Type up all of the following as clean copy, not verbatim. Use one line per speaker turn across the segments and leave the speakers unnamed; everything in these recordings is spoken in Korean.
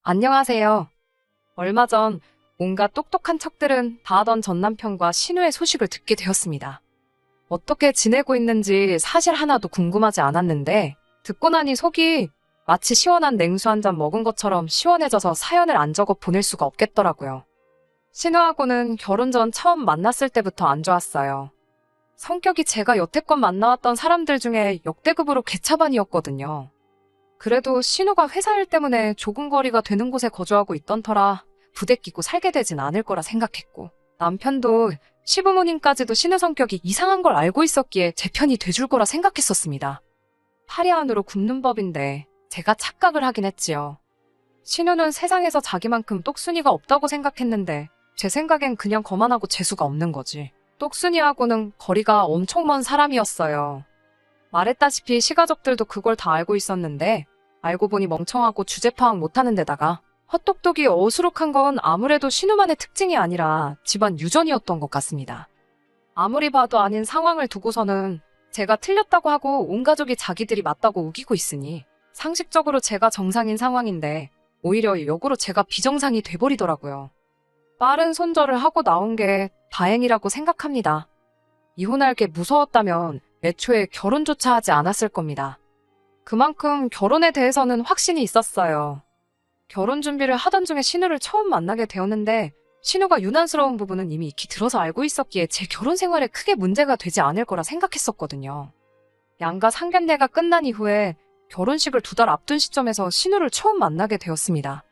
안녕하세요. 얼마 전 온갖 똑똑한 척들은 다 하던 전남편과 신우의 소식을 듣게 되었습니다. 어떻게 지내고 있는지 사실 하나도 궁금하지 않았는데 듣고 나니 속이 마치 시원한 냉수 한 잔 먹은 것처럼 시원해져서 사연을 안 적어 보낼 수가 없겠더라고요. 신우하고는 결혼 전 처음 만났을 때부터 안 좋았어요. 성격이 제가 여태껏 만나왔던 사람들 중에 역대급으로 개차반이었거든요. 그래도 신우가 회사 일 때문에 조금 거리가 되는 곳에 거주하고 있던 터라 부대끼고 살게 되진 않을 거라 생각했고, 남편도 시부모님까지도 신우 성격이 이상한 걸 알고 있었기에 제 편이 돼줄 거라 생각했었습니다. 파리 안으로 굽는 법인데 제가 착각을 하긴 했지요. 신우는 세상에서 자기만큼 똑순이가 없다고 생각했는데 제 생각엔 그냥 거만하고 재수가 없는 거지. 똑순이하고는 거리가 엄청 먼 사람이었어요. 말했다시피 시가족들도 그걸 다 알고 있었는데 알고 보니 멍청하고 주제 파악 못하는 데다가 헛똑똑이 어수룩한 건 아무래도 신우만의 특징이 아니라 집안 유전이었던 것 같습니다. 아무리 봐도 아닌 상황을 두고서는 제가 틀렸다고 하고 온 가족이 자기들이 맞다고 우기고 있으니 상식적으로 제가 정상인 상황인데 오히려 역으로 제가 비정상이 돼버리더라고요. 빠른 손절을 하고 나온 게 다행이라고 생각합니다. 이혼할 게 무서웠다면 애초에 결혼조차 하지 않았을 겁니다. 그만큼 결혼에 대해서는 확신이 있었어요. 결혼 준비를 하던 중에 신우를 처음 만나게 되었는데 신우가 유난스러운 부분은 이미 익히 들어서 알고 있었기에 제 결혼 생활에 크게 문제가 되지 않을 거라 생각했었거든요. 양가 상견례가 끝난 이후에 결혼식을 2달 앞둔 시점에서 신우를 처음 만나게 되었습니다.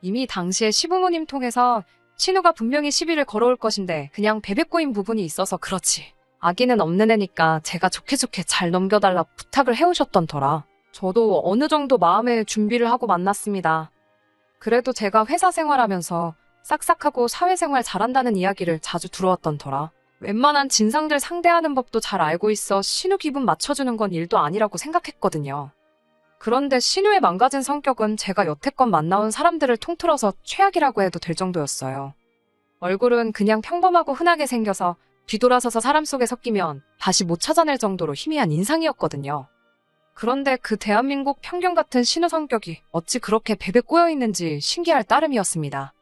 이미 당시에 시부모님 통해서 신우가 분명히 시비를 걸어올 것인데 그냥 베베 꼬인 부분이 있어서 그렇지. 아기는 없는 애니까 제가 좋게 잘 넘겨달라 부탁을 해오셨던 터라 저도 어느 정도 마음의 준비를 하고 만났습니다. 그래도 제가 회사 생활하면서 싹싹하고 사회생활 잘한다는 이야기를 자주 들어왔던 터라 웬만한 진상들 상대하는 법도 잘 알고 있어 신우 기분 맞춰주는 건 일도 아니라고 생각했거든요. 그런데 신우의 망가진 성격은 제가 여태껏 만나온 사람들을 통틀어서 최악이라고 해도 될 정도였어요. 얼굴은 그냥 평범하고 흔하게 생겨서 뒤돌아서서 사람 속에 섞이면 다시 못 찾아낼 정도로 희미한 인상이었거든요. 그런데 그 대한민국 평균 같은 신우 성격이 어찌 그렇게 베베 꼬여있는지 신기할 따름이었습니다.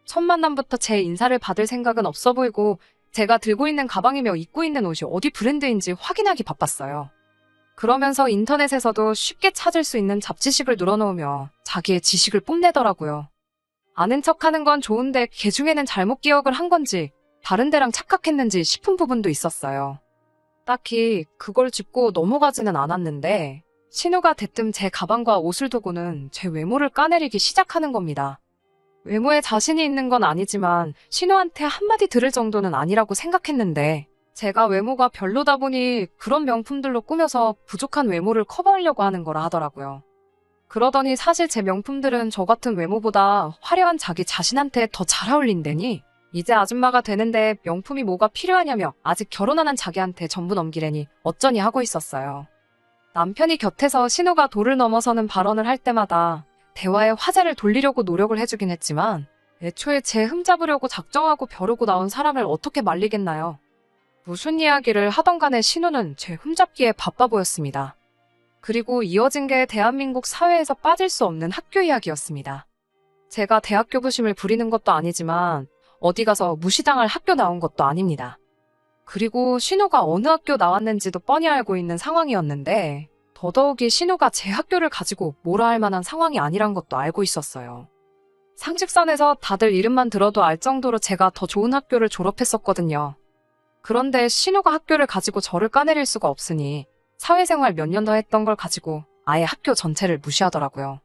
첫 만남부터 제 인사를 받을 생각은 없어 보이고 제가 들고 있는 가방이며 입고 있는 옷이 어디 브랜드인지 확인하기 바빴어요. 그러면서 인터넷에서도 쉽게 찾을 수 있는 잡지식을 눌러놓으며 자기의 지식을 뽐내더라고요. 아는 척하는 건 좋은데 걔 중에는 잘못 기억을 한 건지 다른 데랑 착각했는지 싶은 부분도 있었어요. 딱히 그걸 짚고 넘어가지는 않았는데 신우가 대뜸 제 가방과 옷을 두고는 제 외모를 까내리기 시작하는 겁니다. 외모에 자신이 있는 건 아니지만 신우한테 한마디 들을 정도는 아니라고 생각했는데 제가 외모가 별로다 보니 그런 명품들로 꾸며서 부족한 외모를 커버하려고 하는 거라 하더라고요. 그러더니 사실 제 명품들은 저 같은 외모보다 화려한 자기 자신한테 더 잘 어울린다니 이제 아줌마가 되는데 명품이 뭐가 필요하냐며 아직 결혼 안 한 자기한테 전부 넘기려니 어쩌니 하고 있었어요. 남편이 곁에서 신우가 도를 넘어서는 발언을 할 때마다 대화의 화제를 돌리려고 노력을 해주긴 했지만 애초에 제 흠잡으려고 작정하고 벼르고 나온 사람을 어떻게 말리겠나요. 무슨 이야기를 하던 간에 신우는 제 흠잡기에 바빠 보였습니다. 그리고 이어진 게 대한민국 사회에서 빠질 수 없는 학교 이야기였습니다. 제가 대학교 부심을 부리는 것도 아니지만 어디 가서 무시당할 학교 나온 것도 아닙니다. 그리고 신우가 어느 학교 나왔는지도 뻔히 알고 있는 상황이었는데 더더욱이 신우가 제 학교를 가지고 뭐라 할 만한 상황이 아니란 것도 알고 있었어요. 상식선에서 다들 이름만 들어도 알 정도로 제가 더 좋은 학교를 졸업했었거든요. 그런데 신우가 학교를 가지고 저를 까내릴 수가 없으니 사회생활 몇 년 더 했던 걸 가지고 아예 학교 전체를 무시하더라고요.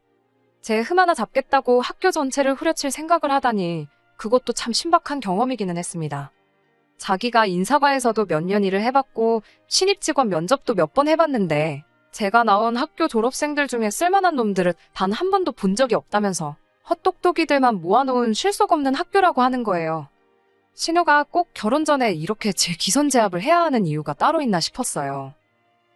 제 흠 하나 잡겠다고 학교 전체를 후려칠 생각을 하다니 그것도 참 신박한 경험이기는 했습니다. 자기가 인사과에서도 몇 년 일을 해봤고 신입 직원 면접도 몇 번 해봤는데 제가 나온 학교 졸업생들 중에 쓸만한 놈들을 단 한 번도 본 적이 없다면서 헛똑똑이들만 모아놓은 실속 없는 학교라고 하는 거예요. 신우가 꼭 결혼 전에 이렇게 제 기선제압을 해야 하는 이유가 따로 있나 싶었어요.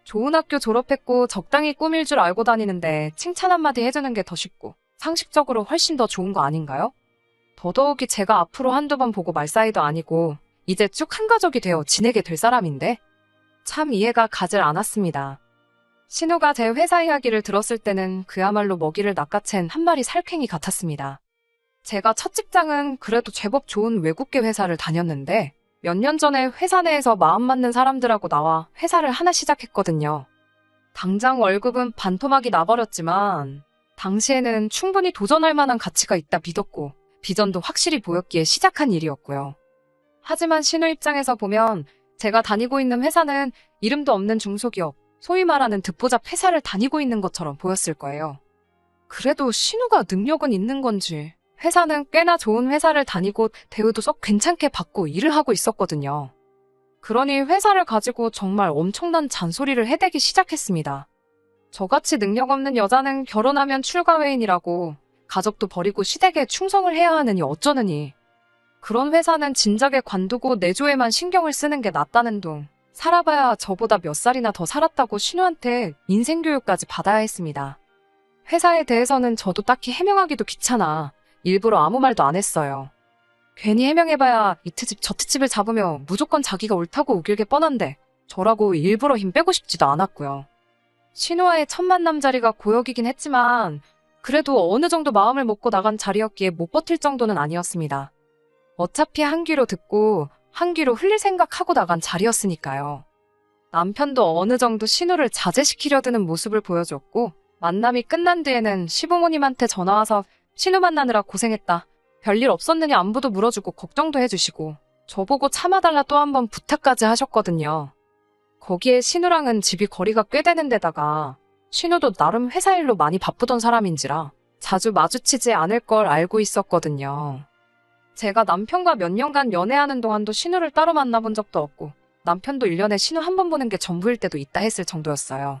좋은 학교 졸업했고 적당히 꾸밀 줄 알고 다니는데 칭찬 한마디 해주는 게 더 쉽고 상식적으로 훨씬 더 좋은 거 아닌가요? 더더욱이 제가 앞으로 한두 번 보고 말 사이도 아니고 이제 쭉 한 가족이 되어 지내게 될 사람인데 참 이해가 가질 않았습니다. 신우가 제 회사 이야기를 들었을 때는 그야말로 먹이를 낚아챈 한 마리 살쾡이 같았습니다. 제가 첫 직장은 그래도 제법 좋은 외국계 회사를 다녔는데 몇 년 전에 회사 내에서 마음 맞는 사람들하고 나와 회사를 하나 시작했거든요. 당장 월급은 반토막이 나버렸지만 당시에는 충분히 도전할 만한 가치가 있다 믿었고 비전도 확실히 보였기에 시작한 일이었고요. 하지만 신우 입장에서 보면 제가 다니고 있는 회사는 이름도 없는 중소기업, 소위 말하는 듣보잡 회사를 다니고 있는 것처럼 보였을 거예요. 그래도 신우가 능력은 있는 건지 회사는 꽤나 좋은 회사를 다니고 대우도 썩 괜찮게 받고 일을 하고 있었거든요. 그러니 회사를 가지고 정말 엄청난 잔소리를 해대기 시작했습니다. 저같이 능력 없는 여자는 결혼하면 출가회인이라고 가족도 버리고 시댁에 충성을 해야 하느니 어쩌느니. 그런 회사는 진작에 관두고 내조에만 신경을 쓰는 게 낫다는 둥. 살아봐야 저보다 몇 살이나 더 살았다고 신우한테 인생교육까지 받아야 했습니다. 회사에 대해서는 저도 딱히 해명하기도 귀찮아 일부러 아무 말도 안 했어요. 괜히 해명해봐야 이 트집 저 트집을 잡으며 무조건 자기가 옳다고 우길게 뻔한데 저라고 일부러 힘 빼고 싶지도 않았고요. 신우와의 첫 만남 자리가 고역이긴 했지만 그래도 어느 정도 마음을 먹고 나간 자리였기에 못 버틸 정도는 아니었습니다. 어차피 한 귀로 듣고 한 귀로 흘릴 생각하고 나간 자리였으니까요. 남편도 어느 정도 신우를 자제시키려 드는 모습을 보여줬고 만남이 끝난 뒤에는 시부모님한테 전화와서 신우 만나느라 고생했다. 별일 없었느냐 안부도 물어주고 걱정도 해주시고 저보고 참아달라 또 한 번 부탁까지 하셨거든요. 거기에 신우랑은 집이 거리가 꽤 되는 데다가 신우도 나름 회사 일로 많이 바쁘던 사람인지라 자주 마주치지 않을 걸 알고 있었거든요. 제가 남편과 몇 년간 연애하는 동안도 신우를 따로 만나본 적도 없고 남편도 1년에 신우 한 번 보는 게 전부일 때도 있다 했을 정도였어요.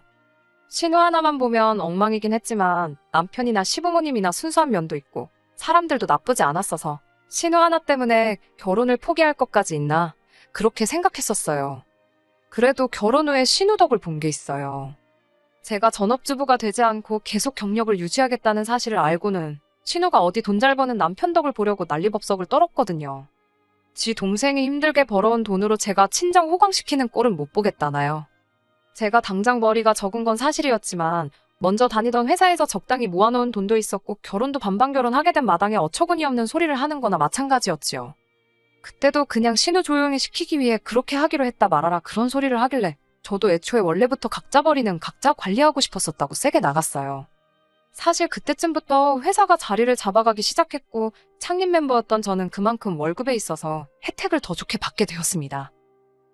신우 하나만 보면 엉망이긴 했지만 남편이나 시부모님이나 순수한 면도 있고 사람들도 나쁘지 않았어서 신우 하나 때문에 결혼을 포기할 것까지 있나 그렇게 생각했었어요. 그래도 결혼 후에 신우 덕을 본 게 있어요. 제가 전업주부가 되지 않고 계속 경력을 유지하겠다는 사실을 알고는 신우가 어디 돈 잘 버는 남편 덕을 보려고 난리법석을 떨었거든요. 지 동생이 힘들게 벌어온 돈으로 제가 친정 호강시키는 꼴은 못 보겠다나요. 제가 당장 머리가 적은 건 사실이었지만 먼저 다니던 회사에서 적당히 모아놓은 돈도 있었고 결혼도 반반 결혼하게 된 마당에 어처구니 없는 소리를 하는 거나 마찬가지였지요. 그때도 그냥 신우 조용히 시키기 위해 그렇게 하기로 했다 말아라 그런 소리를 하길래 저도 애초에 원래부터 각자 버리는 각자 관리하고 싶었었다고 세게 나갔어요. 사실 그때쯤부터 회사가 자리를 잡아가기 시작했고 창립 멤버였던 저는 그만큼 월급에 있어서 혜택을 더 좋게 받게 되었습니다.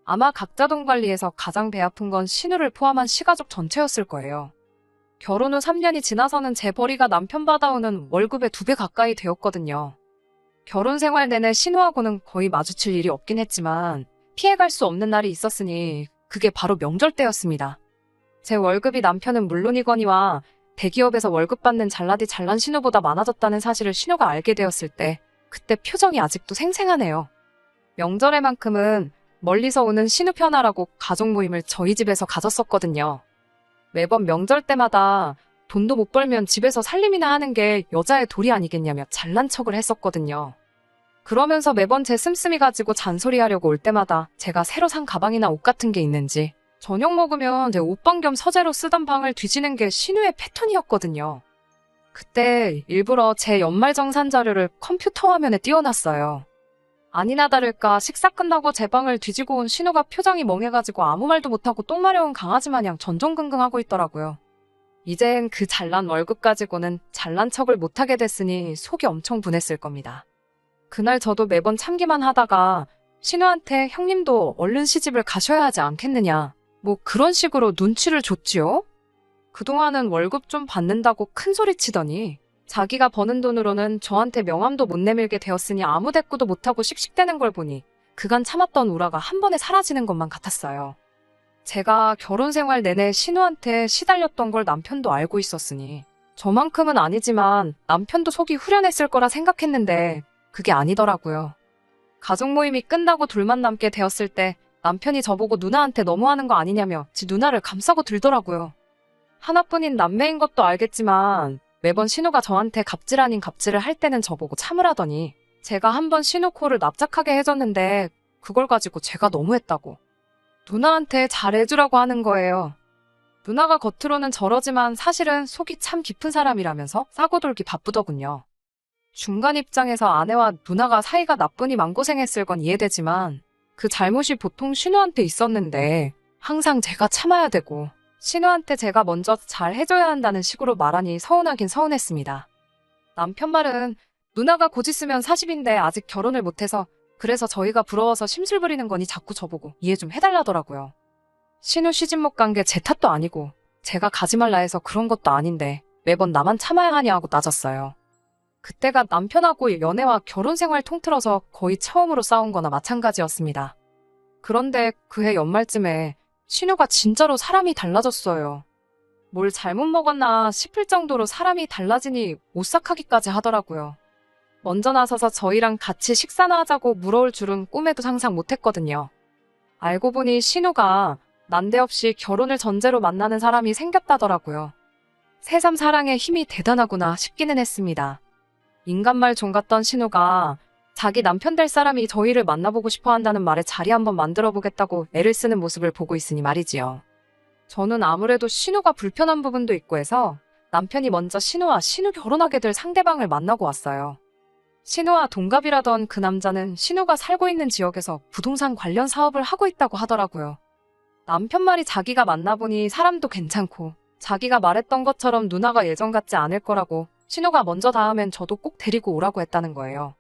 아마 각자 돈 관리에서 가장 배 아픈 건 신우를 포함한 시가족 전체였을 거예요. 결혼 후 3년이 지나서는 제 벌이가 남편 받아오는 월급의 2배 가까이 되었거든요. 결혼 생활 내내 신우하고는 거의 마주칠 일이 없긴 했지만 피해갈 수 없는 날이 있었으니 그게 바로 명절 때였습니다. 제 월급이 남편은 물론이거니와 대기업에서 월급 받는 잘나디 잘난 신우보다 많아졌다는 사실을 신우가 알게 되었을 때 그때 표정이 아직도 생생하네요. 명절에만큼은 멀리서 오는 신우 편하라고 가족 모임을 저희 집에서 가졌었거든요. 매번 명절 때마다 돈도 못 벌면 집에서 살림이나 하는 게 여자의 도리 아니겠냐며 잘난 척을 했었거든요. 그러면서 매번 제 씀씀이 가지고 잔소리하려고 올 때마다 제가 새로 산 가방이나 옷 같은 게 있는지 저녁 먹으면 제 옷방 겸 서재로 쓰던 방을 뒤지는 게 신우의 패턴이었거든요. 그때 일부러 제 연말정산 자료를 컴퓨터 화면에 띄워놨어요. 아니나 다를까 식사 끝나고 제 방을 뒤지고 온 신우가 표정이 멍해가지고 아무 말도 못하고 똥 마려운 강아지 마냥 전전긍긍하고 있더라고요. 이젠 그 잘난 월급 가지고는 잘난 척을 못하게 됐으니 속이 엄청 분했을 겁니다. 그날 저도 매번 참기만 하다가 신우한테 형님도 얼른 시집을 가셔야 하지 않겠느냐 뭐 그런 식으로 눈치를 줬지요. 그동안은 월급 좀 받는다고 큰소리치더니 자기가 버는 돈으로는 저한테 명함도 못 내밀게 되었으니 아무 대꾸도 못하고 씩씩대는 걸 보니 그간 참았던 우라가 한 번에 사라지는 것만 같았어요. 제가 결혼 생활 내내 신우한테 시달렸던 걸 남편도 알고 있었으니 저만큼은 아니지만 남편도 속이 후련했을 거라 생각했는데 그게 아니더라고요. 가족 모임이 끝나고 둘만 남게 되었을 때 남편이 저보고 누나한테 너무하는 거 아니냐며 지 누나를 감싸고 들더라고요. 하나뿐인 남매인 것도 알겠지만 매번 신우가 저한테 갑질 아닌 갑질을 할 때는 저보고 참으라더니 제가 한번 신우 코를 납작하게 해줬는데 그걸 가지고 제가 너무했다고 누나한테 잘해주라고 하는 거예요. 누나가 겉으로는 저러지만 사실은 속이 참 깊은 사람이라면서 싸고 돌기 바쁘더군요. 중간 입장에서 아내와 누나가 사이가 나쁘니 맘고생했을 건 이해되지만 그 잘못이 보통 신우한테 있었는데 항상 제가 참아야 되고 신우한테 제가 먼저 잘 해줘야 한다는 식으로 말하니 서운하긴 서운했습니다. 남편 말은 누나가 곧 있으면 40인데 아직 결혼을 못해서 그래서 저희가 부러워서 심술 부리는 거니 자꾸 저보고 이해 좀 해달라더라고요. 신우 시집 못 간 게 제 탓도 아니고 제가 가지 말라 해서 그런 것도 아닌데 매번 나만 참아야 하냐 하고 따졌어요. 그때가 남편하고 연애와 결혼 생활 통틀어서 거의 처음으로 싸운 거나 마찬가지였습니다. 그런데 그해 연말쯤에 신우가 진짜로 사람이 달라졌어요. 뭘 잘못 먹었나 싶을 정도로 사람이 달라지니 오싹하기까지 하더라고요. 먼저 나서서 저희랑 같이 식사나 하자고 물어올 줄은 꿈에도 상상 못했거든요. 알고 보니 신우가 난데없이 결혼을 전제로 만나는 사람이 생겼다더라고요. 새삼 사랑의 힘이 대단하구나 싶기는 했습니다. 인간말 종 같던 신우가 자기 남편 될 사람이 저희를 만나보고 싶어 한다는 말에 자리 한번 만들어 보겠다고 애를 쓰는 모습을 보고 있으니 말이지요. 저는 아무래도 신우가 불편한 부분도 있고 해서 남편이 먼저 신우 결혼하게 될 상대방을 만나고 왔어요. 신우와 동갑이라던 그 남자는 신우가 살고 있는 지역에서 부동산 관련 사업을 하고 있다고 하더라고요. 남편 말이 자기가 만나보니 사람도 괜찮고 자기가 말했던 것처럼 누나가 예전 같지 않을 거라고 신우가 먼저 닿으면 저도 꼭 데리고 오라고 했다는 거예요.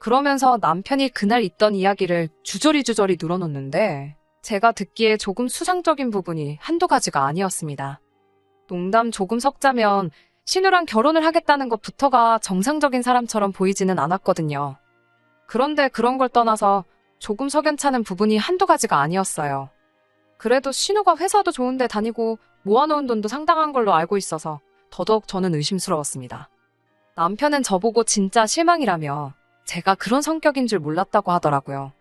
그러면서 남편이 그날 있던 이야기를 주저리 늘어놓는데 제가 듣기에 조금 수상적인 부분이 한두 가지가 아니었습니다. 농담 조금 섞자면 신우랑 결혼을 하겠다는 것부터가 정상적인 사람처럼 보이지는 않았거든요. 그런데 그런 걸 떠나서 조금 석연찮은 부분이 한두 가지가 아니었어요. 그래도 신우가 회사도 좋은데 다니고 모아놓은 돈도 상당한 걸로 알고 있어서 더더욱 저는 의심스러웠습니다. 남편은 저보고 진짜 실망이라며 제가 그런 성격인 줄 몰랐다고 하더라고요.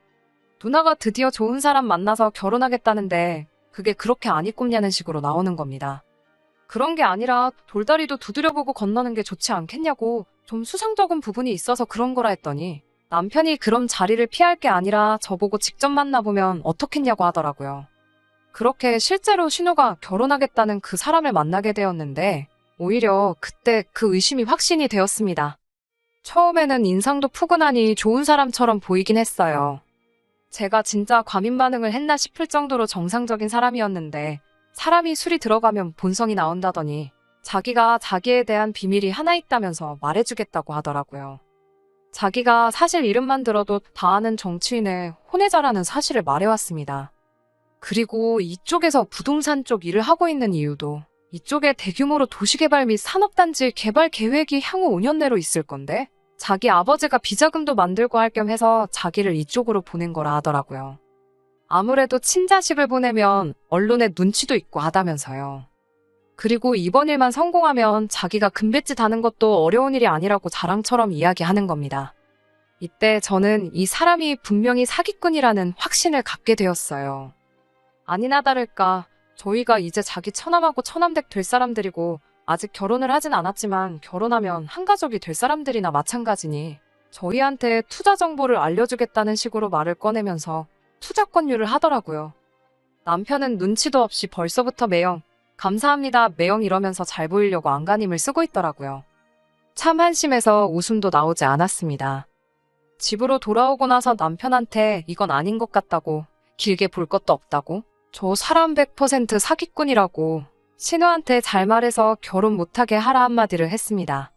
누나가 드디어 좋은 사람 만나서 결혼하겠다는데 그게 그렇게 안 이꼽냐는 식으로 나오는 겁니다. 그런 게 아니라 돌다리도 두드려보고 건너는 게 좋지 않겠냐고 좀 수상적인 부분이 있어서 그런 거라 했더니 남편이 그럼 자리를 피할 게 아니라 저보고 직접 만나보면 어떻겠냐고 하더라고요. 그렇게 실제로 신우가 결혼하겠다는 그 사람을 만나게 되었는데 오히려 그때 그 의심이 확신이 되었습니다. 처음에는 인상도 푸근하니 좋은 사람처럼 보이긴 했어요. 제가 진짜 과민 반응을 했나 싶을 정도로 정상적인 사람이었는데 사람이 술이 들어가면 본성이 나온다더니 자기가 자기에 대한 비밀이 하나 있다면서 말해주겠다고 하더라고요. 자기가 사실 이름만 들어도 다 아는 정치인의 혼외자라는 사실을 말해왔습니다. 그리고 이쪽에서 부동산 쪽 일을 하고 있는 이유도 이쪽에 대규모로 도시개발 및 산업단지 개발 계획이 향후 5년 내로 있을 건데 자기 아버지가 비자금도 만들고 할 겸 해서 자기를 이쪽으로 보낸 거라 하더라고요. 아무래도 친자식을 보내면 언론에 눈치도 있고 하다면서요. 그리고 이번 일만 성공하면 자기가 금뱃짓 하는 것도 어려운 일이 아니라고 자랑처럼 이야기하는 겁니다. 이때 저는 이 사람이 분명히 사기꾼이라는 확신을 갖게 되었어요. 아니나 다를까 저희가 이제 자기 처남하고 처남댁 될 사람들이고 아직 결혼을 하진 않았지만 결혼하면 한가족이 될 사람들이나 마찬가지니 저희한테 투자 정보를 알려주겠다는 식으로 말을 꺼내면서 투자 권유를 하더라고요. 남편은 눈치도 없이 벌써부터 매형, 감사합니다 매형 이러면서 잘 보이려고 안간힘을 쓰고 있더라고요. 참 한심해서 웃음도 나오지 않았습니다. 집으로 돌아오고 나서 남편한테 이건 아닌 것 같다고, 길게 볼 것도 없다고, 저 사람 100% 사기꾼이라고 신우한테 잘 말해서 결혼 못하게 하라 한마디를 했습니다.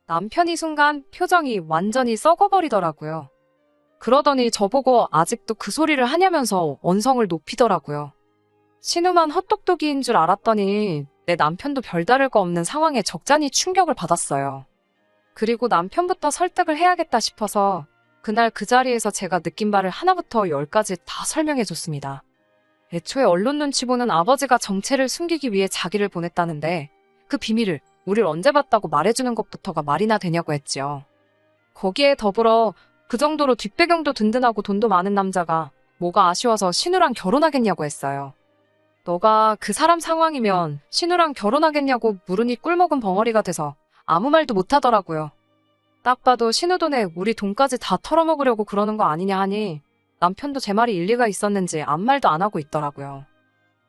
남편이 순간 표정이 완전히 썩어버리더라고요. 그러더니 저보고 아직도 그 소리를 하냐면서 언성을 높이더라고요. 신우만 헛똑똑이인 줄 알았더니 내 남편도 별다를 거 없는 상황에 적잖이 충격을 받았어요. 그리고 남편부터 설득을 해야겠다 싶어서 그날 그 자리에서 제가 느낀 바를 하나부터 10까지 다 설명해줬습니다. 애초에 언론 눈치 보는 아버지가 정체를 숨기기 위해 자기를 보냈다는데 그 비밀을 우릴 언제 봤다고 말해주는 것부터가 말이나 되냐고 했지요. 거기에 더불어 그 정도로 뒷배경도 든든하고 돈도 많은 남자가 뭐가 아쉬워서 신우랑 결혼하겠냐고 했어요. 너가 그 사람 상황이면 신우랑 결혼하겠냐고 물으니 꿀먹은 벙어리가 돼서 아무 말도 못하더라고요. 딱 봐도 신우 돈에 우리 돈까지 다 털어먹으려고 그러는 거 아니냐 하니 남편도 제 말이 일리가 있었는지 아무 말도 안 하고 있더라고요.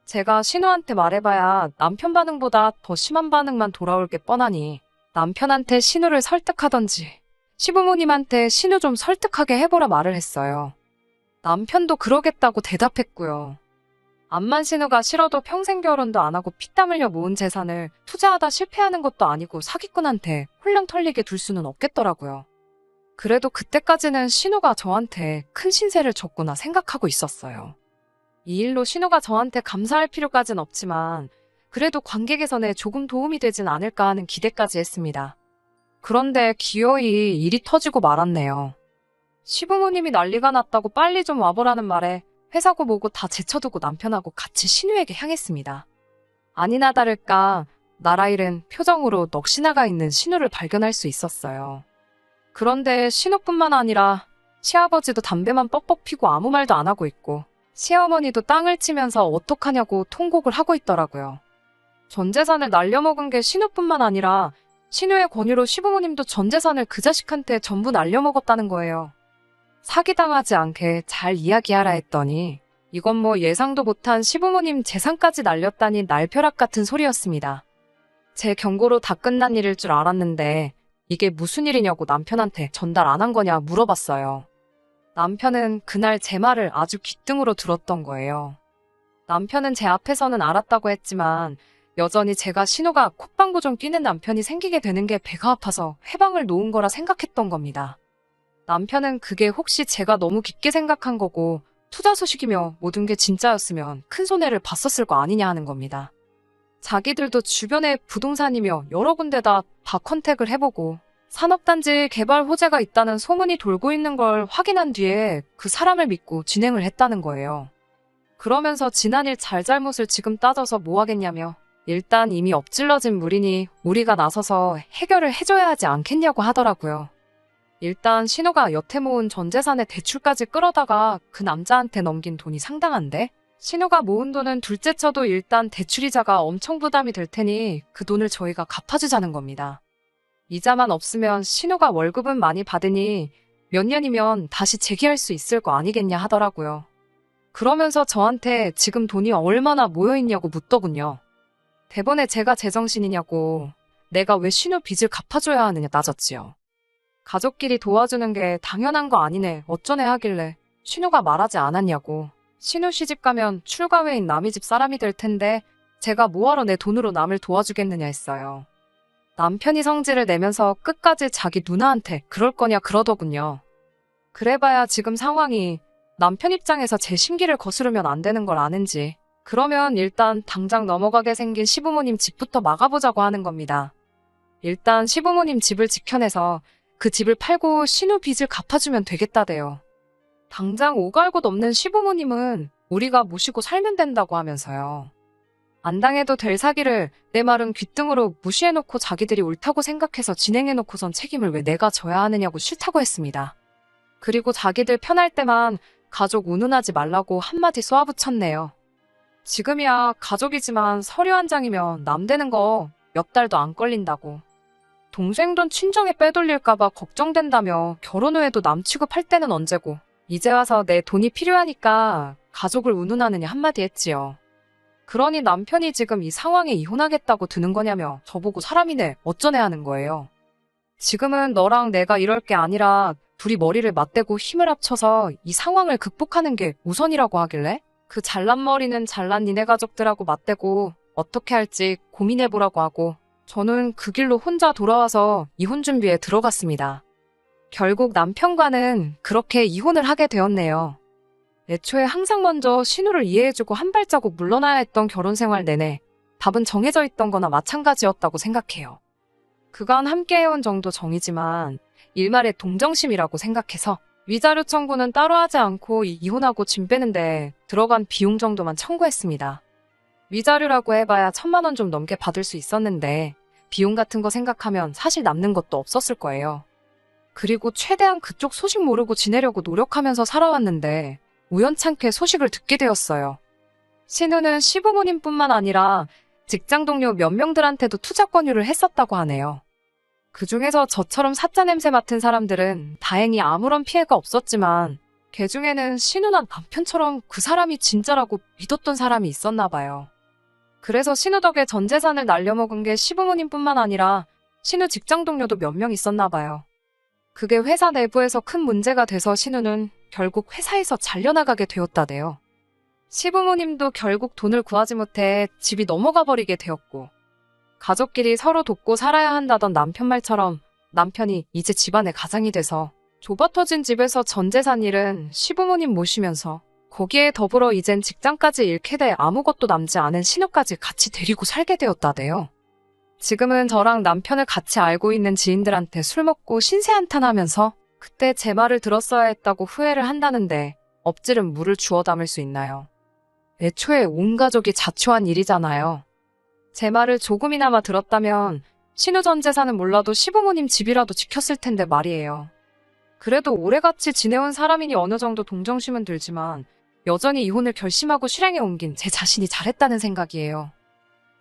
제가 신우한테 말해봐야 남편 반응보다 더 심한 반응만 돌아올 게 뻔하니 남편한테 신우를 설득하던지 시부모님한테 신우 좀 설득하게 해보라 말을 했어요. 남편도 그러겠다고 대답했고요. 암만 신우가 싫어도 평생 결혼도 안 하고 피땀 흘려 모은 재산을 투자하다 실패하는 것도 아니고 사기꾼한테 홀랑 털리게 둘 수는 없겠더라고요. 그래도 그때까지는 신우가 저한테 큰 신세를 졌구나 생각하고 있었어요. 이 일로 신우가 저한테 감사할 필요까진 없지만 그래도 관계 개선에 조금 도움이 되진 않을까 하는 기대까지 했습니다. 그런데 기어이 일이 터지고 말았네요. 시부모님이 난리가 났다고 빨리 좀 와보라는 말에 회사고 뭐고 다 제쳐두고 남편하고 같이 신우에게 향했습니다. 아니나 다를까 나라일은 표정으로 넋이 나가 있는 신우를 발견할 수 있었어요. 그런데 신우뿐만 아니라 시아버지도 담배만 뻑뻑 피고 아무 말도 안 하고 있고 시어머니도 땅을 치면서 어떡하냐고 통곡을 하고 있더라고요. 전 재산을 날려먹은 게 신우뿐만 아니라 신우의 권유로 시부모님도 전 재산을 그 자식한테 전부 날려먹었다는 거예요. 사기당하지 않게 잘 이야기하라 했더니 이건 뭐 예상도 못한 시부모님 재산까지 날렸다니 날벼락 같은 소리였습니다. 제 경고로 다 끝난 일일 줄 알았는데 이게 무슨 일이냐고 남편한테 전달 안 한 거냐 물어봤어요. 남편은 그날 제 말을 아주 귓등으로 들었던 거예요. 남편은 제 앞에서는 알았다고 했지만 여전히 제가 신우가 콧방구 좀 끼는 남편이 생기게 되는 게 배가 아파서 해방을 놓은 거라 생각했던 겁니다. 남편은 그게 혹시 제가 너무 깊게 생각한 거고 투자 소식이며 모든 게 진짜였으면 큰 손해를 봤었을 거 아니냐 하는 겁니다. 자기들도 주변에 부동산이며 여러 군데다 다 컨택을 해보고 산업단지 개발 호재가 있다는 소문이 돌고 있는 걸 확인한 뒤에 그 사람을 믿고 진행을 했다는 거예요. 그러면서 지난 일 잘잘못을 지금 따져서 뭐 하겠냐며 일단 이미 엎질러진 물이니 우리가 나서서 해결을 해줘야 하지 않겠냐고 하더라고요. 일단 신우가 여태 모은 전 재산의 대출까지 끌어다가 그 남자한테 넘긴 돈이 상당한데 신우가 모은 돈은 둘째 쳐도 일단 대출이자가 엄청 부담이 될 테니 그 돈을 저희가 갚아주자는 겁니다. 이자만 없으면 신우가 월급은 많이 받으니 몇 년이면 다시 재기할 수 있을 거 아니겠냐 하더라고요. 그러면서 저한테 지금 돈이 얼마나 모여있냐고 묻더군요. 대번에 제가 제정신이냐고 내가 왜 신우 빚을 갚아줘야 하느냐 따졌지요. 가족끼리 도와주는 게 당연한 거 아니네 어쩌네 하길래 신우가 말하지 않았냐고. 신우 시집가면 출가회인 남의 집 사람이 될 텐데 제가 뭐하러 내 돈으로 남을 도와주겠느냐 했어요. 남편이 성질을 내면서 끝까지 자기 누나한테 그럴 거냐 그러더군요. 그래봐야 지금 상황이 남편 입장에서 제 심기를 거스르면 안 되는 걸 아는지 그러면 일단 당장 넘어가게 생긴 시부모님 집부터 막아보자고 하는 겁니다. 일단 시부모님 집을 지켜내서 그 집을 팔고 신우 빚을 갚아주면 되겠다대요. 당장 오갈 곳 없는 시부모님은 우리가 모시고 살면 된다고 하면서요. 안 당해도 될 사기를 내 말은 귓등으로 무시해놓고 자기들이 옳다고 생각해서 진행해놓고선 책임을 왜 내가 져야 하느냐고 싫다고 했습니다. 그리고 자기들 편할 때만 가족 운운하지 말라고 한마디 쏘아붙였네요. 지금이야 가족이지만 서류 한 장이면 남 되는 거 몇 달도 안 걸린다고. 동생 돈 친정에 빼돌릴까봐 걱정된다며 결혼 후에도 남 취급할 때는 언제고 이제 와서 내 돈이 필요하니까 가족을 운운하느냐 한마디 했지요. 그러니 남편이 지금 이 상황에 이혼하겠다고 드는 거냐며 저보고 사람이네 어쩌네 하는 거예요. 지금은 너랑 내가 이럴 게 아니라 둘이 머리를 맞대고 힘을 합쳐서 이 상황을 극복하는 게 우선이라고 하길래 그 잘난 머리는 잘난 니네 가족들하고 맞대고 어떻게 할지 고민해보라고 하고 저는 그 길로 혼자 돌아와서 이혼 준비에 들어갔습니다. 결국 남편과는 그렇게 이혼을 하게 되었네요. 애초에 항상 먼저 신우를 이해해주고 한 발자국 물러나야 했던 결혼 생활 내내 답은 정해져 있던 거나 마찬가지였다고 생각해요. 그간 함께해온 정도 정이지만 일말의 동정심이라고 생각해서 위자료 청구는 따로 하지 않고 이혼하고 짐 빼는데 들어간 비용 정도만 청구했습니다. 위자료라고 해봐야 1,000만 원 좀 넘게 받을 수 있었는데 비용 같은 거 생각하면 사실 남는 것도 없었을 거예요. 그리고 최대한 그쪽 소식 모르고 지내려고 노력하면서 살아왔는데 우연찮게 소식을 듣게 되었어요. 신우는 시부모님뿐만 아니라 직장 동료 몇 명들한테도 투자 권유를 했었다고 하네요. 그중에서 저처럼 사짜 냄새 맡은 사람들은 다행히 아무런 피해가 없었지만 걔 중에는 신우난 남편처럼 그 사람이 진짜라고 믿었던 사람이 있었나 봐요. 그래서 신우 덕에 전 재산을 날려먹은 게 시부모님뿐만 아니라 신우 직장 동료도 몇 명 있었나 봐요. 그게 회사 내부에서 큰 문제가 돼서 신우는 결국 회사에서 잘려나가게 되었다네요. 시부모님도 결국 돈을 구하지 못해 집이 넘어가 버리게 되었고, 가족끼리 서로 돕고 살아야 한다던 남편 말처럼 남편이 이제 집안의 가장이 돼서 좁아터진 집에서 전 재산 일은 시부모님 모시면서, 거기에 더불어 이젠 직장까지 잃게 돼 아무것도 남지 않은 신우까지 같이 데리고 살게 되었다네요. 지금은 저랑 남편을 같이 알고 있는 지인들한테 술 먹고 신세한탄하면서 그때 제 말을 들었어야 했다고 후회를 한다는데 엎질은 물을 주워 담을 수 있나요? 애초에 온 가족이 자초한 일이잖아요. 제 말을 조금이나마 들었다면 신우 전 재산은 몰라도 시부모님 집이라도 지켰을 텐데 말이에요. 그래도 오래같이 지내온 사람이니 어느 정도 동정심은 들지만 여전히 이혼을 결심하고 실행에 옮긴 제 자신이 잘했다는 생각이에요.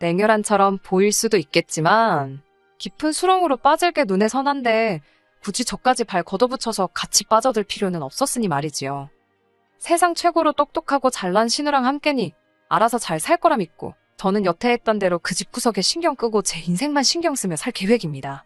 냉혈한처럼 보일 수도 있겠지만 깊은 수렁으로 빠질 게 눈에 선한데 굳이 저까지 발 걷어붙여서 같이 빠져들 필요는 없었으니 말이지요. 세상 최고로 똑똑하고 잘난 신우랑 함께니 알아서 잘 살 거라 믿고 저는 여태 했던 대로 그 집구석에 신경 끄고 제 인생만 신경 쓰며 살 계획입니다.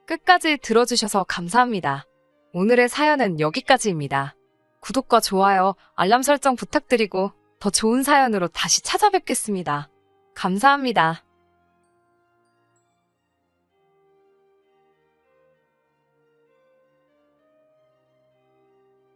끝까지 들어주셔서 감사합니다. 오늘의 사연은 여기까지입니다. 구독과 좋아요, 알람 설정 부탁드리고 더 좋은 사연으로 다시 찾아뵙겠습니다. 감사합니다.